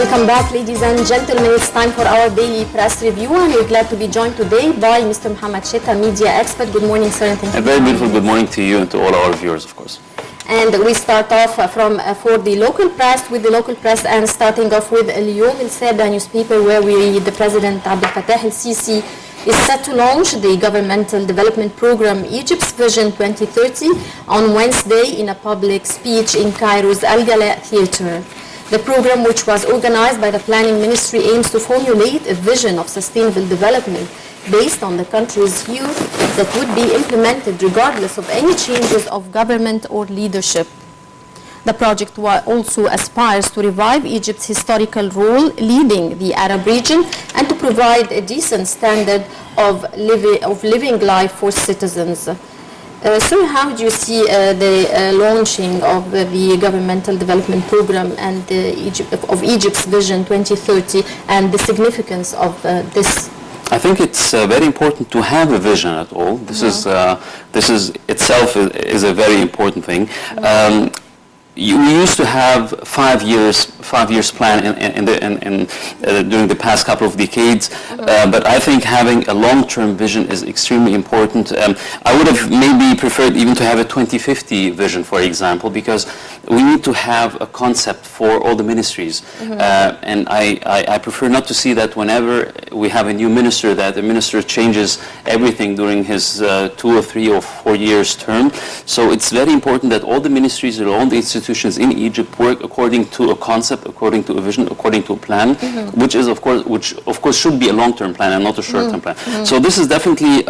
Welcome back, ladies and gentlemen. It's time for our daily press review, and we're glad to be joined today by Mr. Mohamed Sheta, media expert. Good morning, sir. And thank you. A very beautiful good morning to you and to all our viewers, of course. And we start off for the local press, with the local press, and starting off with اليوم السابع newspaper, where we read the President Abdel Fattah el-Sisi is set to launch the governmental development program Egypt's Vision 2030 on Wednesday in a public speech in Cairo's Al Gala Theatre. The program, which was organized by the Planning Ministry, aims to formulate a vision of sustainable development based on the country's youth that would be implemented regardless of any changes of government or leadership. The project also aspires to revive Egypt's historical role leading the Arab region and to provide a decent standard of living life for citizens. Sir, how do you see the launching of the governmental development program and of Egypt's Vision 2030 and the significance of this? I think it's very important to have a vision at all. This is itself is a very important thing. We used to have 5 years plan during the past couple of decades, but I think having a long-term vision is extremely important. I would have maybe preferred even to have a 2050 vision, for example, because we need to have a concept for all the ministries. And I prefer not to see that whenever we have a new minister, that the minister changes everything during his 2 or 3 or 4 years term. So it's very important that all the ministries and all the institutions in Egypt work according to a concept, according to a vision, according to a plan, which of course should be a long-term plan and not a short-term plan. So this is definitely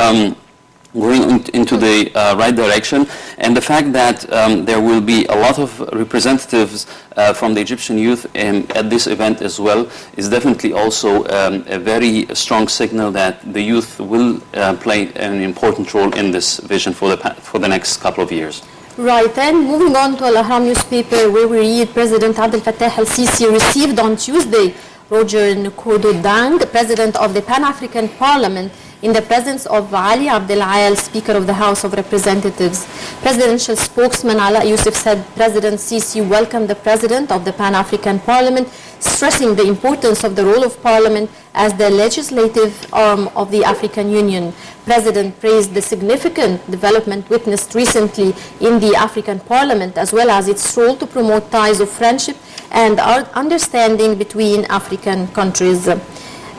going into the right direction, and the fact that there will be a lot of representatives from the Egyptian youth at this event as well is definitely also a very strong signal that the youth will play an important role in this vision for the next couple of years. Right, and moving on to Al-Ahram newspaper, where we read President Abdel Fattah el-Sisi received on Tuesday Roger Nkodo Dang, President of the Pan-African Parliament, in the presence of Ali Abdel Al, Speaker of the House of Representatives. Presidential spokesman Ala Youssef said President Sisi welcomed the President of the Pan-African Parliament, stressing the importance of the role of Parliament as the legislative arm of the African Union. President praised the significant development witnessed recently in the African Parliament, as well as its role to promote ties of friendship and understanding between African countries.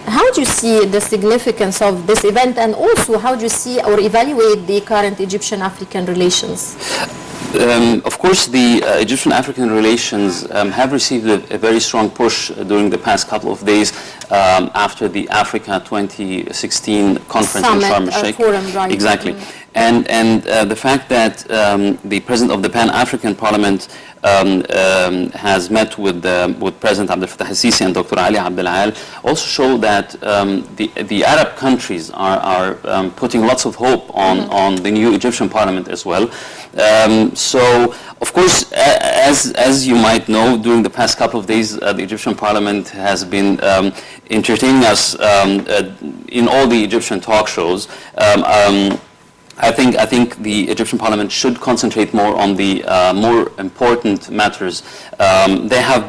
How do you see the significance of this event, and also how do you see or evaluate the current Egyptian-African relations? Of course, the Egyptian-African relations have received a very strong push during the past couple of days after the Africa 2016 conference in Sharm el-Sheikh. Forum, right. Exactly. And the fact that the President of the Pan-African Parliament has met with President Abdel Fattah el-Sisi and Dr. Ali Abdel Al also show that the Arab countries are putting lots of hope on the new Egyptian Parliament as well. So, of course, as you might know, during the past couple of days, the Egyptian Parliament has been entertaining us in all the Egyptian talk shows. I think the Egyptian Parliament should concentrate more on the more important matters. They have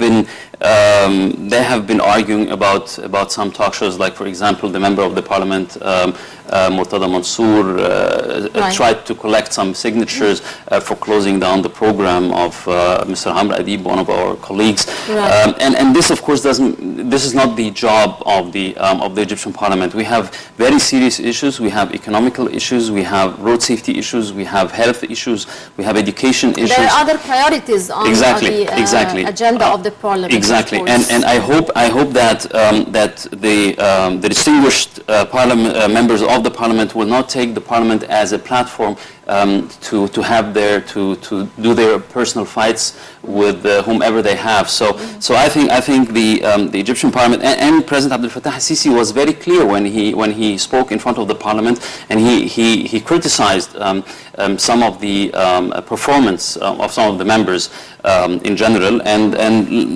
been arguing about some talk shows, like, for example, the member of the Parliament, Murtada Mansour, tried to collect some signatures for closing down the program of Mr. Amr Adib, one of our colleagues. And this, of course, this is not the job of the Egyptian Parliament. We have very serious issues. We have economical issues. We have road safety issues. We have health issues. We have education issues. There are other priorities on the agenda of the Parliament. Exactly, and I hope that the distinguished members of the Parliament will not take the Parliament as a platform to do their personal fights with whomever they have. So I think the Egyptian Parliament and President Abdel Fattah el-Sisi was very clear when he spoke in front of the Parliament, and he criticized some of the performance of some of the members. in general, and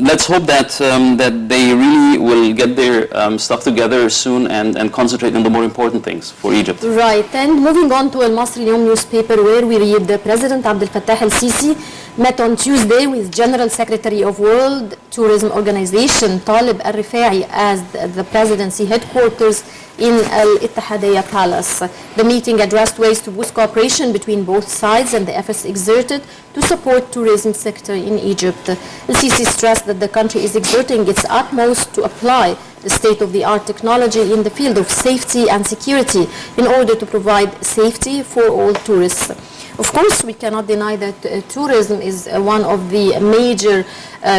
let's hope that that they really will get their stuff together soon and concentrate on the more important things for Egypt. Right, and moving on to Al Masri اليوم newspaper, where we read the President Abdel Fattah al-Sisi met on Tuesday with General Secretary of World Tourism Organization Talib al-Rifai as the presidency headquarters in Al-Ittihadiyya Palace. The meeting addressed ways to boost cooperation between both sides and the efforts exerted to support tourism sector in Egypt. Al-Sisi stressed that the country is exerting its utmost to apply the state-of-the-art technology in the field of safety and security in order to provide safety for all tourists. Of course, we cannot deny that tourism is one of the major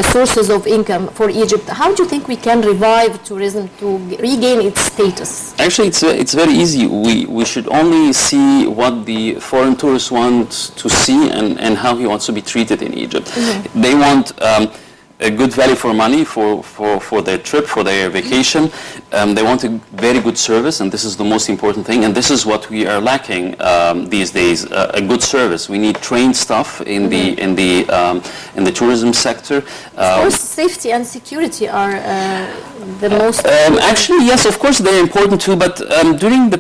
sources of income for Egypt. How do you think we can revive tourism to regain its status? Actually, it's very easy. We should only see what the foreign tourist wants to see and how he wants to be treated in Egypt. Mm-hmm. They want a good value for money for their trip, for their vacation. They want a very good service, and this is the most important thing. And this is what we are lacking these days: a good service. We need trained staff in the tourism sector. Of course, safety and security are the most. Actually, yes, of course they're important too. But during the,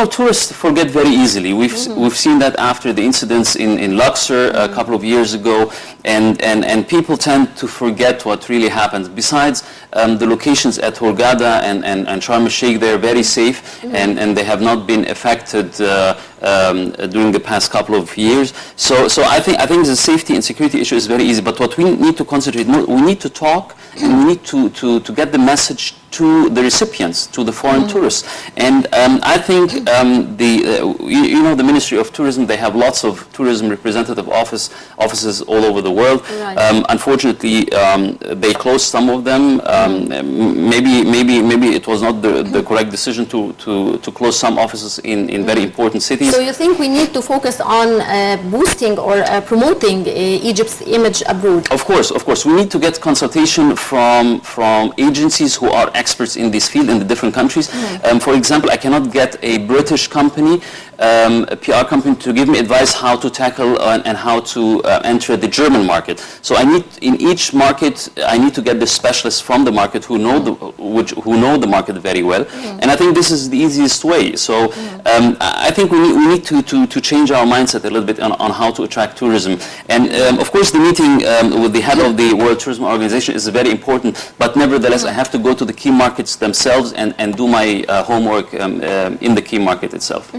tourists forget very easily. We've seen that after the incidents in Luxor a couple of years ago, and people tend to forget what really happened. Besides, the locations at Hurghada and Sharm el-Sheikh, they're very safe, and they have not been affected during the past couple of years. So I think the safety and security issue is very easy. But what we need to concentrate more, we need to talk, and we need to get the message to the recipients, to the foreign tourists. And I think the Ministry of Tourism, they have lots of tourism representative offices all over the world. Right. Unfortunately, they closed some of them. Maybe it was not the correct decision to close some offices in very important cities. So you think we need to focus on boosting or promoting Egypt's image abroad? Of course. We need to get consultation from agencies who are experts in this field in the different countries. For example, I cannot get a British company, a PR company, to give me advice how to tackle and how to enter the German market. So I need, in each market, I need to get the specialists from the market who know the market very well. And I think this is the easiest way. So I think we need to change our mindset a little bit on how to attract tourism. And of course, the meeting with the head of the World Tourism Organization is very important. But nevertheless, I have to go to the key markets themselves and do my homework in the key market itself.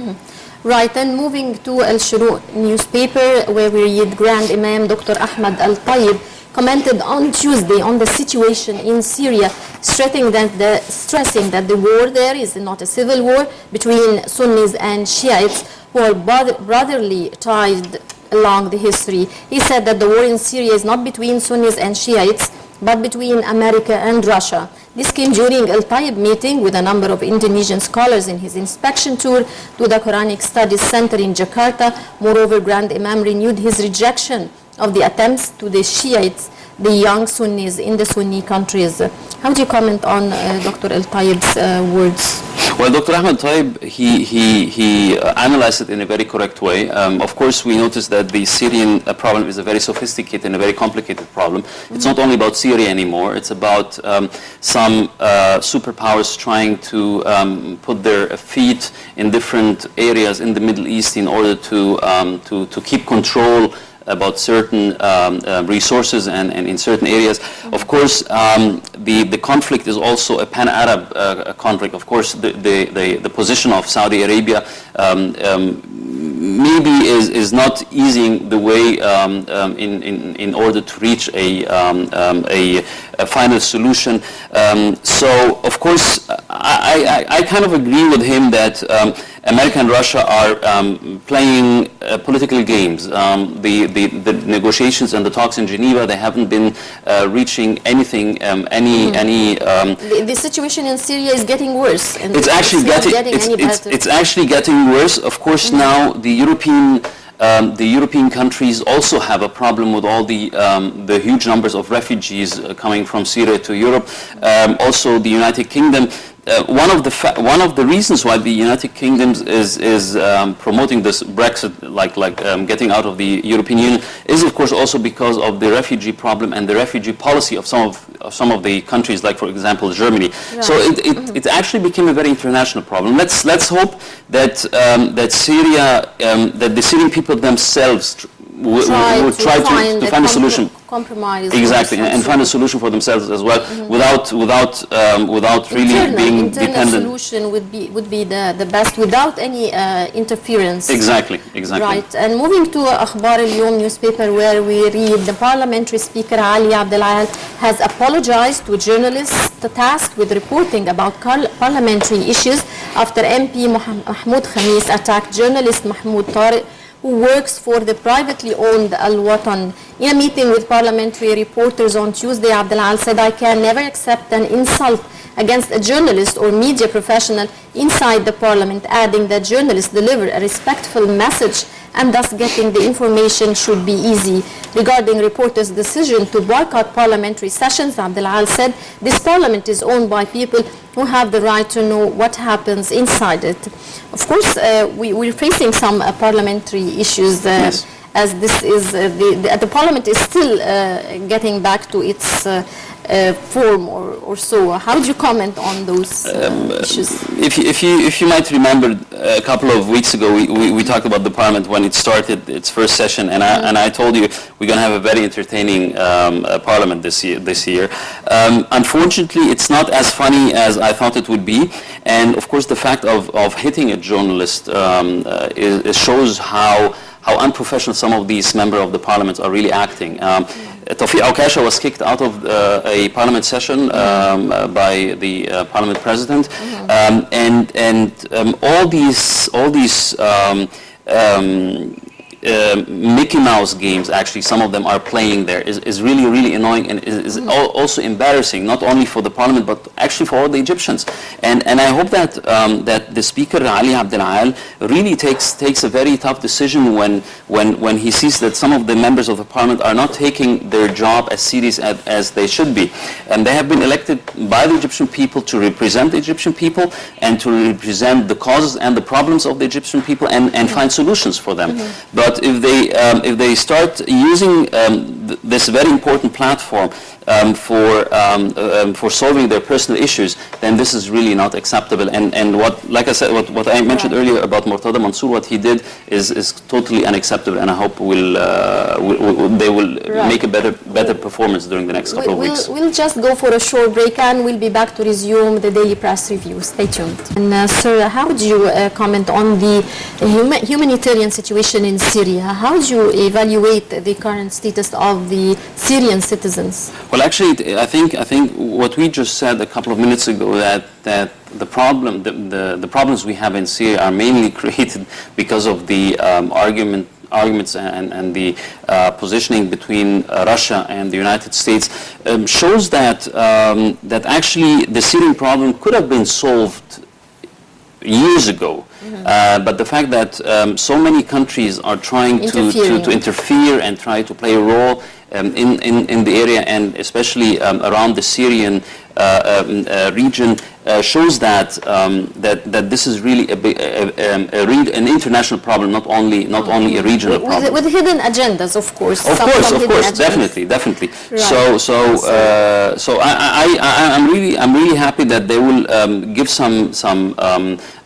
Right, and moving to Al Shuruq newspaper, where we read Grand Imam Dr. Ahmad Al-Tayyib commented on Tuesday on the situation in Syria, stressing that the war there is not a civil war between Sunnis and Shiites who are brotherly tied along the history. He said that the war in Syria is not between Sunnis and Shiites, but between America and Russia. This came during Al-Tayyib meeting with a number of Indonesian scholars in his inspection tour to the Quranic Studies Center in Jakarta. Moreover, Grand Imam renewed his rejection of the attempts to the Shiites, the young Sunnis in the Sunni countries. How do you comment on Dr. Al-Tayyib's words? Well, Dr. Ahmed Tayyib, he analyzed it in a very correct way. Of course, we noticed that the Syrian problem is a very sophisticated and a very complicated problem. It's not only about Syria anymore. It's about some superpowers trying to put their feet in different areas in the Middle East in order to keep control about certain resources and in certain areas. Of course, the conflict is also a pan-Arab conflict. Of course, the position of Saudi Arabia maybe is not easing the way in order to reach a final solution. So, of course, I kind of agree with him that America and Russia are playing political games. The negotiations and the talks in Geneva, they haven't been reaching anything, The situation in Syria is getting worse. And it's actually getting worse. Of course, now the European The European countries also have a problem with all the huge numbers of refugees coming from Syria to Europe. Also, the United Kingdom. One of the reasons why the United Kingdom is promoting this Brexit, getting out of the European Union, is of course also because of the refugee problem and the refugee policy of some of the countries, like for example Germany. Right. So it actually became a very international problem. Let's hope that Syria, that the Syrian people themselves will try to find a solution. Compromise. Exactly, and find a solution for themselves as well, without really being dependent. Solution would be the best without any interference. Exactly. Right. And moving to أخبار اليوم newspaper, where we read the parliamentary speaker Ali Abdel Al has apologized to journalists tasked with reporting about parliamentary issues after MP Mahmoud Khamis attacked journalist Mahmoud Tariq, who works for the privately owned Al Watan. In a meeting with parliamentary reporters on Tuesday, Abdel Al said, "I can never accept an insult against a journalist or media professional inside the parliament," adding that journalists deliver a respectful message and thus getting the information should be easy. Regarding reporters' decision to boycott parliamentary sessions, Abdel Al said, "This parliament is owned by people who have the right to know what happens inside it." Of course, we're facing some parliamentary issues yes. As this is the parliament is still getting back to its form or so. How do you comment on those issues? If you might remember, a couple of weeks ago we talked about the parliament when it started its first session, and I told you we're going to have a very entertaining parliament this year. Unfortunately, it's not as funny as I thought it would be, and of course the fact of hitting a journalist shows how unprofessional some of these members of the parliament are really acting. Tawfiq Aukasha was kicked out of a parliament session by the parliament president, and all these Mickey Mouse games, actually, some of them are playing there, is really, really annoying, and is also embarrassing, not only for the parliament, but actually for all the Egyptians. And I hope that the speaker, Ali Abdel Al, really takes a very tough decision when he sees that some of the members of the parliament are not taking their job as serious as they should be. And they have been elected by the Egyptian people to represent the Egyptian people and to represent the causes and the problems of the Egyptian people and find solutions for them. But if they start using this very important platform for solving their personal issues, then this is really not acceptable. And like I said, what I mentioned earlier about Murtada Mansour, what he did is totally unacceptable. And I hope they will make a better performance during the next couple of weeks. We'll just go for a short break, and we'll be back to resume the daily press review. Stay tuned. And sir, how do you comment on the humanitarian situation in Syria? How do you evaluate the current status of the Syrian citizens? Well, actually, I think what we just said a couple of minutes ago, that the problems we have in Syria are mainly created because of the arguments and the positioning between Russia and the United States, shows that actually the Syrian problem could have been solved years ago. But the fact that so many countries are trying to interfere and try to play a role in the area, and especially around the Syrian region, shows that this is really an international problem, not only a regional problem. With hidden agendas, of course. Of course, definitely. Right. So I'm really happy that they will give some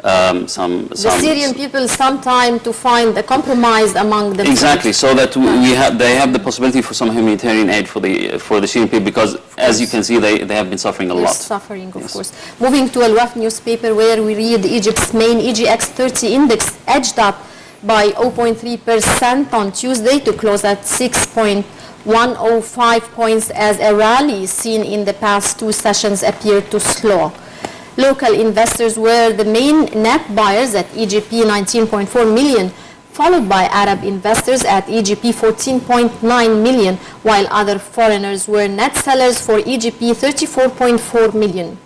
the Syrian people some time to find a compromise among themselves. Exactly, so that they have the possibility for some humanitarian aid for the Syrian people, because as you can see, they have been suffering a lot. Suffering, of course. Moving to Al Waf newspaper, where we read Egypt's main EGX 30 index edged up by 0.3% on Tuesday to close at 6.105 points, as a rally seen in the past two sessions appeared to slow. Local investors were the main net buyers at EGP 19.4 million, followed by Arab investors at EGP 14.9 million, while other foreigners were net sellers for EGP 34.4 million.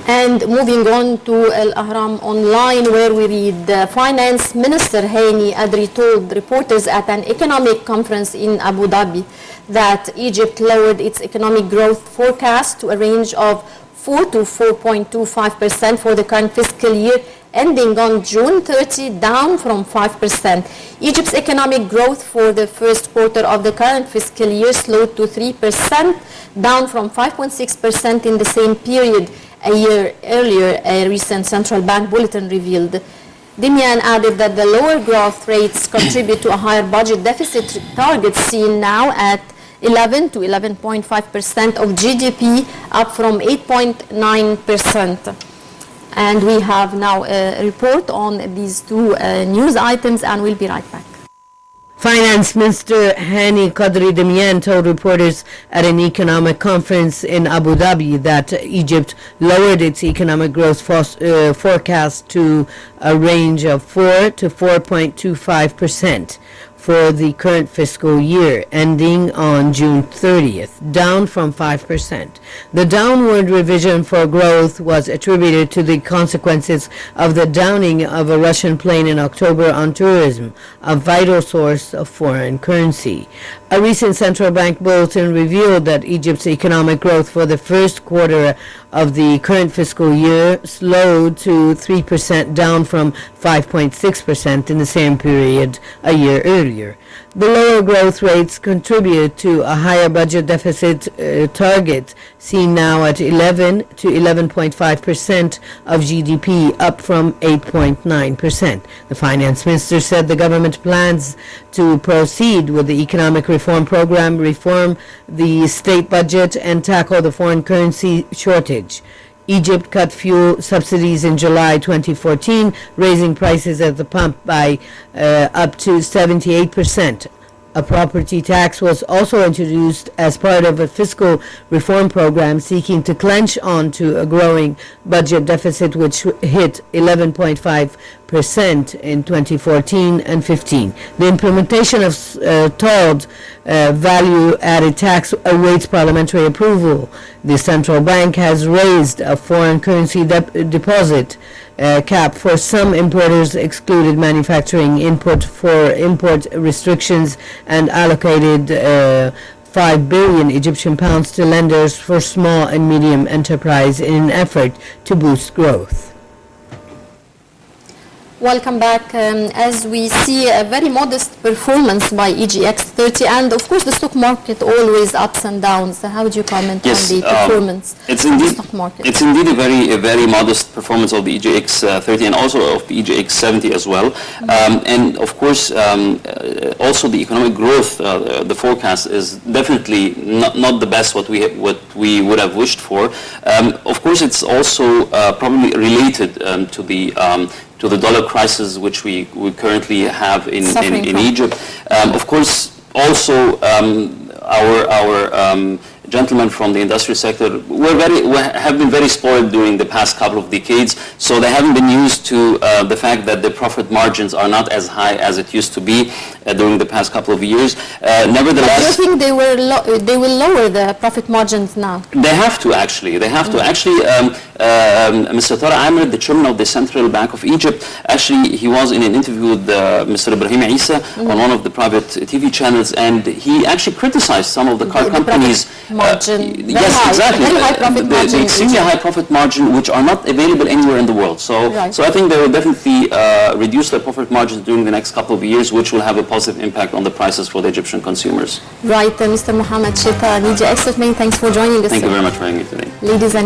And moving on to Al Ahram Online, where we read Finance Minister Hani Adri told reporters at an economic conference in Abu Dhabi that Egypt lowered its economic growth forecast to a range of 4 to 4.25% for the current fiscal year ending on June 30, down from 5%. Egypt's economic growth for the first quarter of the current fiscal year slowed to 3%, down from 5.6% in the same period a year earlier, a recent central bank bulletin revealed. Demian added that the lower growth rates contribute to a higher budget deficit target seen now at 11 to 11.5% of GDP, up from 8.9%. And we have now a report on these two news items, and we'll be right back. Finance Minister Hani Qadri Demian told reporters at an economic conference in Abu Dhabi that Egypt lowered its economic growth forecast to a range of 4 to 4.25% for the current fiscal year ending on June 30th, down from 5%. The downward revision for growth was attributed to the consequences of the downing of a Russian plane in October on tourism, a vital source of foreign currency. A recent central bank bulletin revealed that Egypt's economic growth for the first quarter of the current fiscal year slowed to 3%, down from 5.6% in the same period a year earlier. The lower growth rates contribute to a higher budget deficit target, seen now at 11 to 11.5% of GDP, up from 8.9%. The finance minister said the government plans to proceed with the economic reform program, reform the state budget, and tackle the foreign currency shortage. Egypt cut fuel subsidies in July 2014, raising prices at the pump by up to 78%. A property tax was also introduced as part of a fiscal reform program seeking to clench on to a growing budget deficit, which hit 11.5% in 2014 and 15. The implementation of tolled value-added tax awaits parliamentary approval. The central bank has raised a foreign currency deposit cap for some importers, excluded manufacturing input for import restrictions, and allocated 5 billion Egyptian pounds to lenders for small and medium enterprise in an effort to boost growth. Welcome back. As we see a very modest performance by EGX30, and of course the stock market always ups and downs. So how would you comment on the performance of the stock market? It's indeed a very modest performance of the EGX30 and also of the EGX70 as well. And of course, also the economic growth, the forecast is definitely not the best what we would have wished for. Of course, it's also probably related to the dollar crisis which we currently have in Egypt. Of course, also our gentlemen from the industrial sector have been very spoiled during the past couple of decades, so they haven't been used to the fact that the profit margins are not as high as it used to be during the past couple of years. Nevertheless, do you think they will lower the profit margins now? They have to actually. Mr. Tara Amir, the chairman of the Central Bank of Egypt, actually he was in an interview with Mr. Ibrahim Isa on one of the private TV channels, and he actually criticized some of the car companies. Margin, yes, high, exactly. Very high profit margin. The extremely high profit margin, which are not available anywhere in the world. So I think they will definitely reduce their profit margins during the next couple of years, which will have a positive impact on the prices for the Egyptian consumers. Right, Mr. Mohamed Sheta, Media Expert, many thanks for joining us. Thank you very much for having me today. Ladies and